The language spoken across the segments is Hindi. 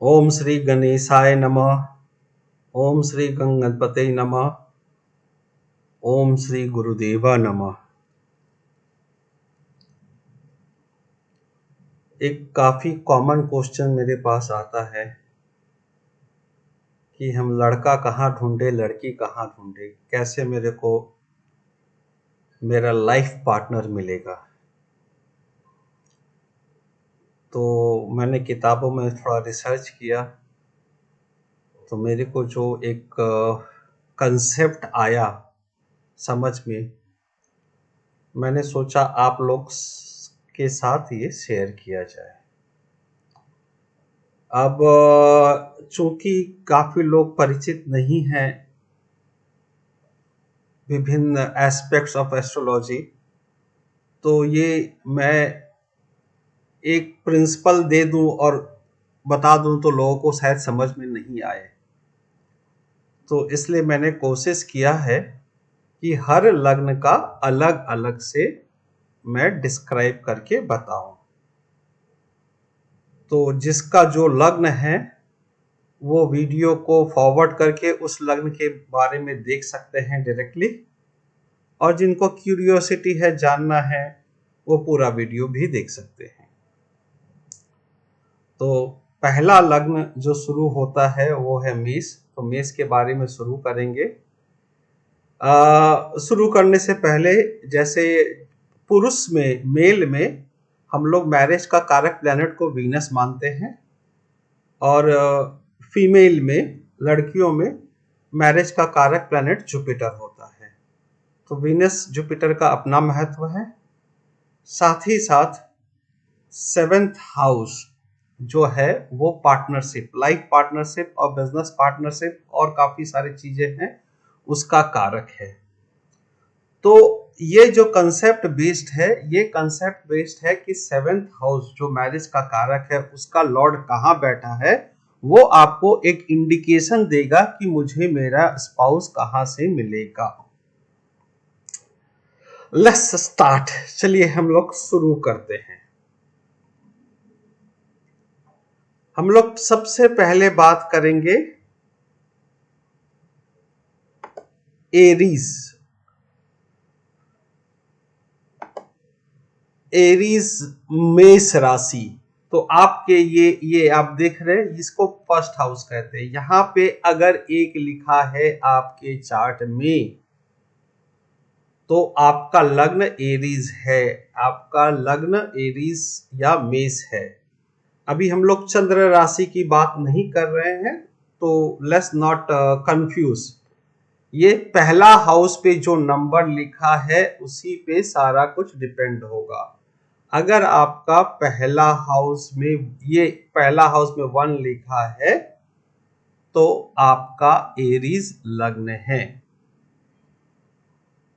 ओम श्री गणेशाय नमः। ओम श्री गणपते नमः। ओम श्री गुरुदेवा नमः। एक काफी कॉमन क्वेश्चन मेरे पास आता है कि हम लड़का कहाँ ढूंढे, लड़की कहाँ ढूंढे, कैसे मेरे को मेरा लाइफ पार्टनर मिलेगा। तो मैंने किताबों में थोड़ा रिसर्च किया, तो मेरे को जो एक कंसेप्ट आया समझ में, मैंने सोचा आप लोग के साथ ये शेयर किया जाए। अब चूंकि काफी लोग परिचित नहीं हैं विभिन्न एस्पेक्ट्स ऑफ एस्ट्रोलॉजी, तो ये मैं एक प्रिंसिपल दे दूं और बता दूं तो लोगों को शायद समझ में नहीं आए। तो इसलिए मैंने कोशिश किया है कि हर लग्न का अलग अलग से मैं डिस्क्राइब करके बताऊं। तो जिसका जो लग्न है वो वीडियो को फॉरवर्ड करके उस लग्न के बारे में देख सकते हैं डायरेक्टली, और जिनको क्यूरियोसिटी है, जानना है, वो पूरा वीडियो भी देख सकते हैं। तो पहला लग्न जो शुरू होता है वो है मेष। तो मेष के बारे में शुरू करेंगे। शुरू करने से पहले, जैसे पुरुष में, मेल में हम लोग मैरिज का कारक प्लैनेट को वीनस मानते हैं, और फीमेल में, लड़कियों में मैरिज का कारक प्लैनेट जुपिटर होता है। तो वीनस जुपिटर का अपना महत्व है। साथ ही साथ 7th हाउस जो है वो पार्टनरशिप, लाइफ पार्टनरशिप और बिजनेस पार्टनरशिप और काफी सारी चीजें हैं, उसका कारक है। तो ये जो कंसेप्ट बेस्ड है, ये कंसेप्ट बेस्ड है कि 7th हाउस जो मैरिज का कारक है उसका लॉर्ड कहाँ बैठा है, वो आपको एक इंडिकेशन देगा कि मुझे मेरा स्पाउस कहाँ से मिलेगा। Let's start. चलिए हम लोग शुरू करते हैं। हम लोग सबसे पहले बात करेंगे एरीज। एरीज मेष राशि। तो आपके ये आप देख रहे हैं, इसको फर्स्ट हाउस कहते हैं। यहां पे अगर एक लिखा है आपके चार्ट में तो आपका लग्न एरीज है, आपका लग्न एरीज या मेष है। अभी हम लोग चंद्र राशि की बात नहीं कर रहे हैं, तो लेट्स नॉट कंफ्यूज। ये पहला हाउस पे जो नंबर लिखा है उसी पे सारा कुछ डिपेंड होगा। अगर आपका पहला हाउस में, ये पहला हाउस में 1 लिखा है तो आपका एरीज लग्न है।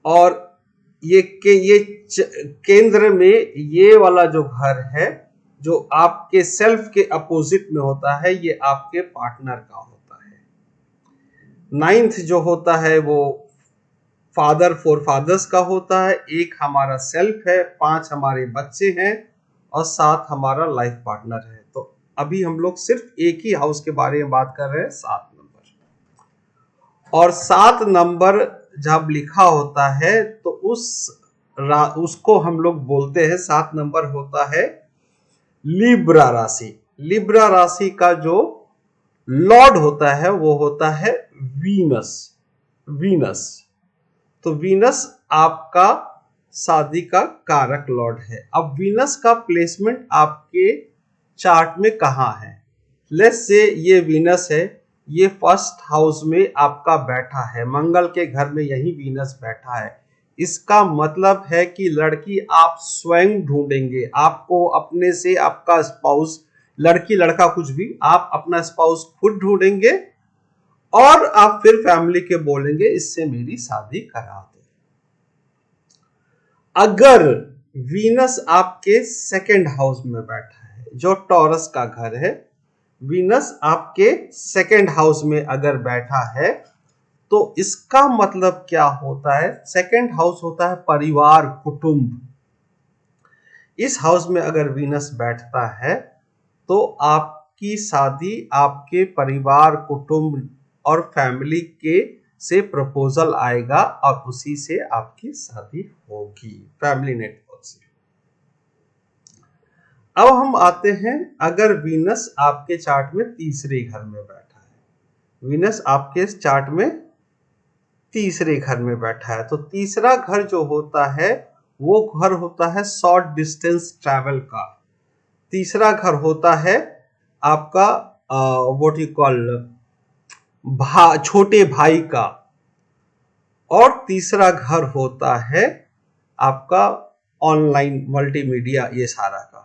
और ये केंद्र में ये वाला जो घर है, जो आपके सेल्फ के अपोजिट में होता है, ये आपके पार्टनर का होता है। 9th जो होता है वो फादर फोर फादर्स का होता है। 1 हमारा सेल्फ है, 5 हमारे बच्चे हैं और 7 हमारा लाइफ पार्टनर है। तो अभी हम लोग सिर्फ एक ही हाउस के बारे में बात कर रहे हैं, 7 नंबर। और 7 नंबर जब लिखा होता है तो उसको हम लोग बोलते हैं, 7 नंबर होता है लिब्रा राशि। लिब्रा राशि का जो लॉर्ड होता है वो होता है वीनस। वीनस, तो वीनस आपका शादी का कारक लॉर्ड है। अब वीनस का प्लेसमेंट आपके चार्ट में कहां है? लेट्स से ये वीनस है, ये फर्स्ट हाउस में आपका बैठा है, मंगल के घर में यही वीनस बैठा है। इसका मतलब है कि लड़की आप स्वयं ढूंढेंगे, आपको अपने से आपका स्पाउस, लड़की लड़का कुछ भी, आप अपना स्पाउस खुद ढूंढेंगे और आप फिर फैमिली के बोलेंगे इससे मेरी शादी करा दो। अगर वीनस आपके 2nd हाउस में बैठा है, जो टॉरस का घर है, वीनस आपके 2nd हाउस में अगर बैठा है तो इसका मतलब क्या होता है? 2nd हाउस होता है परिवार, कुटुंब। इस हाउस में अगर वीनस बैठता है तो आपकी आपकी शादी आपके परिवार, कुटुंब और फैमिली के से प्रपोजल आएगा और उसी से आपकी शादी होगी, फैमिली नेटवर्क से। अब हम आते हैं, अगर वीनस आपके चार्ट में तीसरे घर में बैठा है, वीनस आपके चार्ट में तीसरे घर में बैठा है, तो तीसरा घर जो होता है वो घर होता है शॉर्ट डिस्टेंस ट्रैवल का। तीसरा घर होता है आपका व्हाट यू कॉल छोटे भाई का, और तीसरा घर होता है आपका ऑनलाइन मल्टीमीडिया, ये सारा का।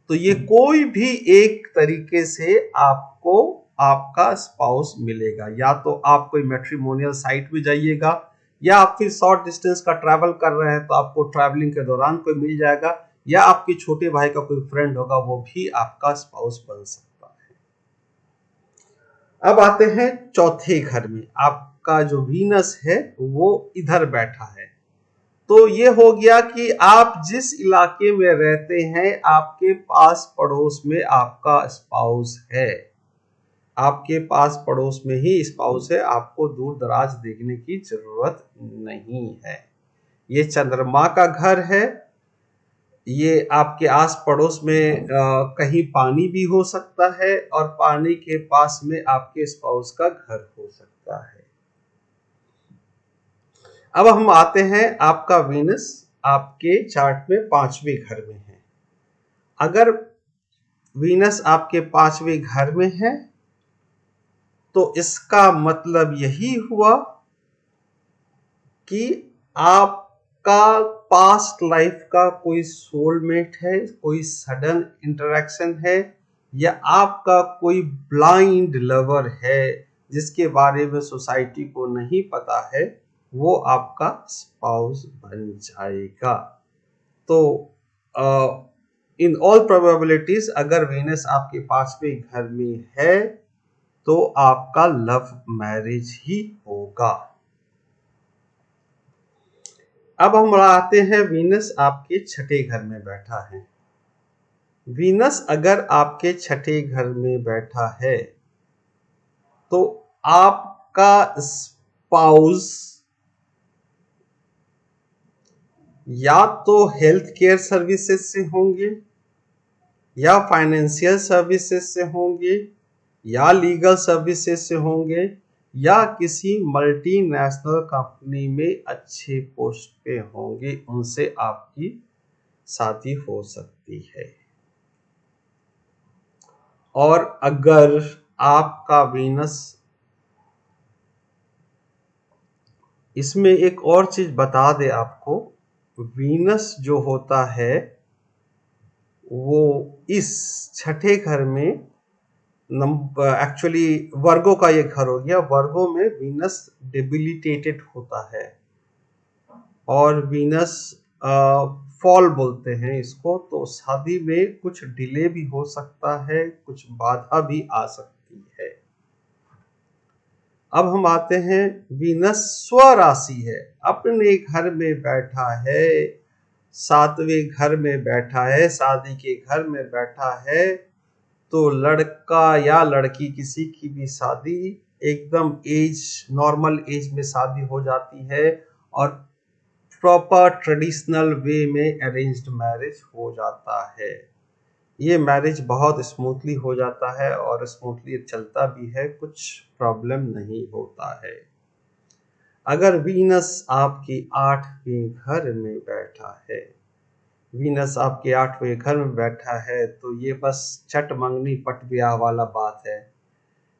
तो ये कोई भी एक तरीके से आपको आपका स्पाउस मिलेगा, या तो आप कोई मैट्रिमोनियल साइट में जाइएगा, या आप फिर शॉर्ट डिस्टेंस का ट्रैवल कर रहे हैं तो आपको ट्रैवलिंग के दौरान कोई मिल जाएगा, या आपके छोटे भाई का कोई फ्रेंड होगा, वो भी आपका स्पाउस बन सकता है। अब आते हैं चौथे घर में, आपका जो वीनस है वो इधर बैठा है। तो ये हो गया कि आप जिस इलाके में रहते हैं आपके पास पड़ोस में आपका स्पाउस है, आपके पास पड़ोस में ही स्पाउस है, आपको दूर दराज देखने की जरूरत नहीं है। ये चंद्रमा का घर है, ये आपके आस पड़ोस में कहीं पानी भी हो सकता है, और पानी के पास में आपके स्पाउस का घर हो सकता है। अब हम आते हैं, आपका वीनस आपके चार्ट में पांचवें घर में है। अगर वीनस आपके पांचवें घर में है तो इसका मतलब यही हुआ कि आपका पास्ट लाइफ का कोई सोलमेट है, कोई सडन इंटरेक्शन है, या आपका कोई ब्लाइंड लवर है जिसके बारे में सोसाइटी को नहीं पता है, वो आपका स्पाउस बन जाएगा। तो इन ऑल प्रोबेबिलिटीज अगर वीनस आपके पांचवें घर में है तो आपका लव मैरिज ही होगा। अब हम आते हैं, वीनस आपके छठे घर में बैठा है। वीनस अगर आपके छठे घर में बैठा है तो आपका स्पाउस या तो हेल्थ केयर सर्विसेज से होंगे, या फाइनेंशियल सर्विसेज से होंगे, या लीगल सर्विसेज से होंगे, या किसी मल्टीनेशनल कंपनी में अच्छे पोस्ट पे होंगे, उनसे आपकी शादी हो सकती है। और अगर आपका वीनस, इसमें एक और चीज बता दे आपको, वीनस जो होता है वो इस छठे घर में एक्चुअली वर्गो का ये घर हो गया। वर्गो में वीनस डिबिलिटेटेड होता है, और वीनस फॉल बोलते हैं इसको, तो शादी में कुछ डिले भी हो सकता है, कुछ बाधा भी आ सकती है। अब हम आते हैं, वीनस स्वराशि है, अपने घर में बैठा है, सातवें घर में बैठा है, शादी के घर में बैठा है, तो लड़का या लड़की किसी की भी शादी एकदम नॉर्मल एज में शादी हो जाती है, और प्रॉपर ट्रेडिशनल वे में अरेंज्ड मैरिज हो जाता है। ये मैरिज बहुत स्मूथली हो जाता है और स्मूथली चलता भी है, कुछ प्रॉब्लम नहीं होता है। अगर वीनस आपकी 8वें घर में बैठा है, वीनस आपके 8वें घर में बैठा है, तो ये बस चट मंगनी पट ब्याह वाला बात है।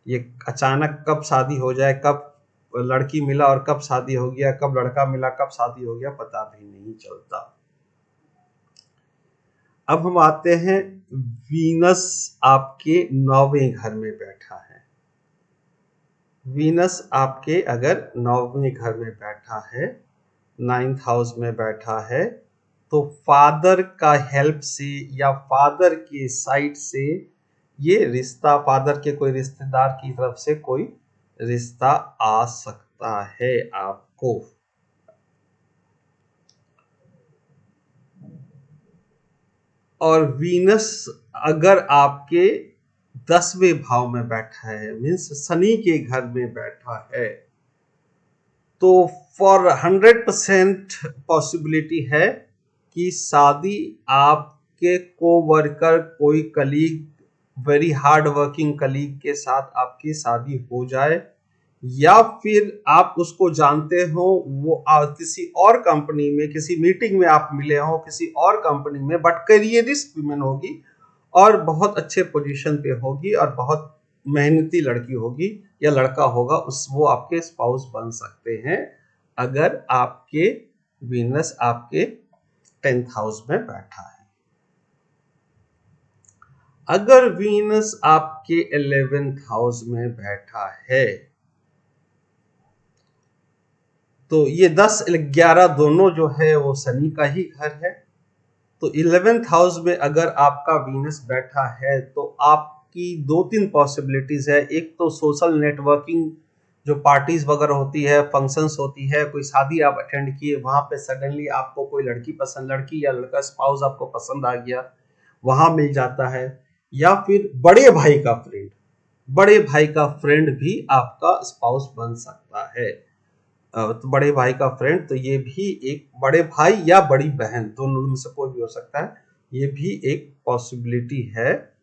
ये अचानक कब शादी हो जाए, कब लड़की मिला और कब शादी हो गया, कब लड़का मिला कब शादी हो गया, पता भी नहीं चलता। अब हम आते हैं, वीनस आपके 9वें घर में बैठा है। वीनस आपके अगर 9वें घर में बैठा है, 9th हाउस में बैठा है, तो फादर का हेल्प से या फादर के साइड से ये रिश्ता, फादर के कोई रिश्तेदार की तरफ से कोई रिश्ता आ सकता है आपको। और वीनस अगर आपके 10वें भाव में बैठा है, मीन्स शनि के घर में बैठा है, तो फॉर 100% पॉसिबिलिटी है कि शादी आपके कोवर्कर, कोई colleague, very hard working colleague के साथ आपकी शादी हो जाए, या फिर आप उसको जानते हो, वो किसी और कंपनी में किसी मीटिंग में आप मिले हो किसी और कंपनी में, बट करियरिस्ट वुमेन होगी और बहुत अच्छे पोजीशन पे होगी और बहुत मेहनती लड़की होगी या लड़का होगा, वो आपके स्पाउस बन सकते हैं अगर आपके वीनस आपके 10th हाउस में बैठा है। अगर वीनस आपके 11th हाउस में बैठा है तो ये 10-11 दोनों जो है वो शनि का ही घर है। तो 11th हाउस में अगर आपका वीनस बैठा है तो आपकी 2-3 पॉसिबिलिटीज है। एक तो सोशल नेटवर्किंग, जो पार्टीज वगैरह होती है, फंक्शंस होती है, कोई शादी आप अटेंड किए, वहां पे सडनली आपको कोई लड़की पसंद, लड़की या लड़का स्पाउस आपको पसंद आ गया, वहां मिल जाता है। या फिर बड़े भाई का फ्रेंड, बड़े भाई का फ्रेंड भी आपका स्पाउस बन सकता है। तो बड़े भाई का फ्रेंड, तो ये भी एक, बड़े भाई या बड़ी बहन, दोनों में से कोई भी हो सकता है, ये भी एक पॉसिबिलिटी है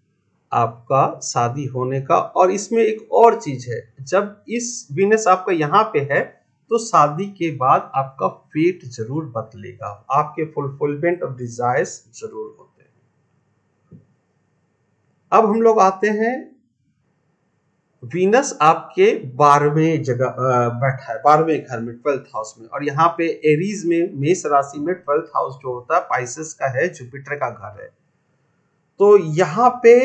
आपका शादी होने का। और इसमें एक और चीज है, जब इस वीनस आपका यहाँ पे है तो शादी के बाद आपका फेट जरूर बदलेगा, आपके फुलफिलमेंट ऑफ डिजायर्स जरूर होते हैं। अब हम लोग आते हैं, वीनस आपके 12वें जगह बैठा है, 12वें घर में, 12th हाउस में, और यहाँ पे एरीज में, मेष राशि में 12th हाउस जो होता है पाइसेस का है, जुपिटर का घर है। तो यहाँ पे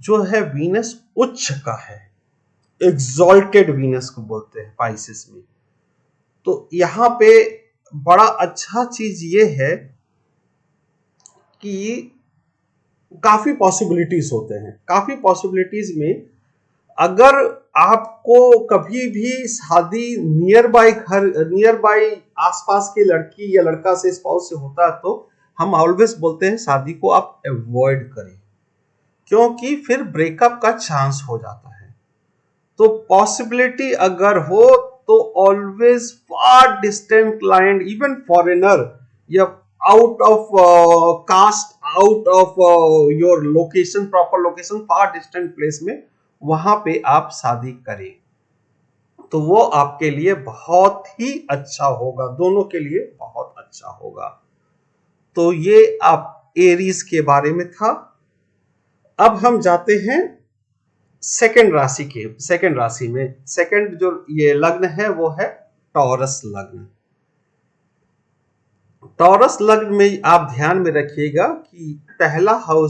जो है वीनस उच्च का है, एग्जॉल्टेड वीनस को बोलते हैं पाइसेस में। तो यहाँ पे बड़ा अच्छा चीज ये है कि काफी पॉसिबिलिटीज होते हैं। काफी पॉसिबिलिटीज में अगर आपको कभी भी शादी नियर बाय घर, नियर बाय आसपास के लड़की या लड़का से, स्पाउस से होता है, तो हम ऑलवेज बोलते हैं शादी को आप अवॉइड करें, क्योंकि फिर ब्रेकअप का चांस हो जाता है। तो पॉसिबिलिटी अगर हो तो always far distant client, even foreigner या out of caste, out of your location, proper location, far distant place में, वहां पे आप शादी करें तो वो आपके लिए बहुत ही अच्छा होगा, दोनों के लिए बहुत अच्छा होगा। तो ये आप एरीज के बारे में था। अब हम जाते हैं सेकंड राशि के, सेकंड राशि में सेकंड जो ये लग्न है वो है टॉरस लग्न। टॉरस लग्न में आप ध्यान में रखिएगा कि पहला हाउस